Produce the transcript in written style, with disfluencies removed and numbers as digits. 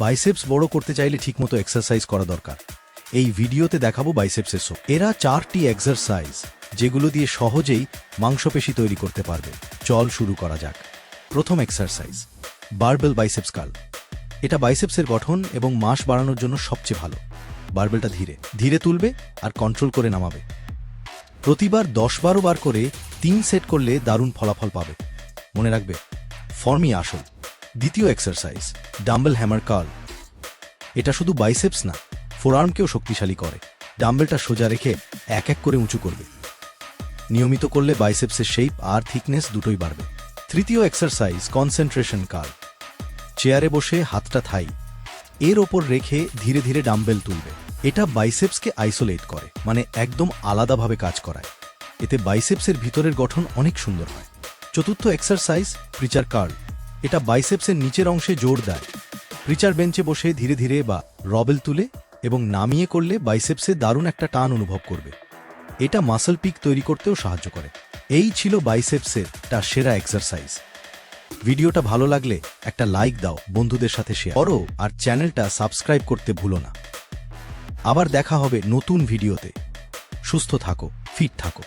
Biceps বড় করতে চাইলে ঠিকমতো এক্সারসাইজ করা দরকার। এই ভিডিওতে দেখাবো বাইসেপসের এরা 4টি এক্সারসাইজ যেগুলো দিয়ে সহজেই মাংসপেশি তৈরি করতে পারবে। চল শুরু করা যাক। প্রথম এক্সারসাইজ, বারবেল বাইসেপস কার্ল। এটা বাইসেপসের গঠন এবং মাস বাড়ানোর জন্য সবচেয়ে ভালো। বারবেলটা ধীরে ধীরে তুলবে আর কন্ট্রোল করে নামাবে। প্রতিবার 10-12 বার করে 3 সেট করলে দারুণ ফলাফল পাবে। মনে রাখবে, ফর্মই আসল। দ্বিতীয় এক্সারসাইজ, ডাম্বেল হ্যামার কার্ল। এটা শুধু বাইসেপস না, ফোরআর্মকেও শক্তিশালী করে। ডাম্বেলটা সোজা রেখে এক এক করে উঁচু করবে। নিয়মিত করলে বাইসেপসের শেপ আর থিকনেস দুটোই বাড়বে। তৃতীয় এক্সারসাইজ, কনসেন্ট্রেশন কার্ল। চেয়ারে বসে হাতটা থাই এর ওপর রেখে ধীরে ধীরে ডাম্বেল তুলবে। এটা বাইসেপসকে আইসোলেট করে, মানে একদম আলাদাভাবে কাজ করায়। এতে বাইসেপসের ভিতরের গঠন অনেক সুন্দর হয়। চতুর্থ এক্সারসাইজ, প্রিচার কার্ল। এটা বাইসেপসের নিচের অংশে জোর দেয়। প্রিচার বেঞ্চে বসে ধীরে ধীরে বা রবেল তুলে এবং নামিয়ে করলে বাইসেপসে দারুণ একটা টান অনুভব করবে। এটা মাসল পিক তৈরি করতেও সাহায্য করে। এই ছিল বাইসেপসের সেরা এক্সারসাইজ। ভিডিওটা ভালো লাগলে একটা লাইক দাও, বন্ধুদের সাথে শেয়ার করো আর চ্যানেলটা সাবস্ক্রাইব করতে ভুলো না। আবার দেখা হবে নতুন ভিডিওতে। সুস্থ থাকো, ফিট থাকো।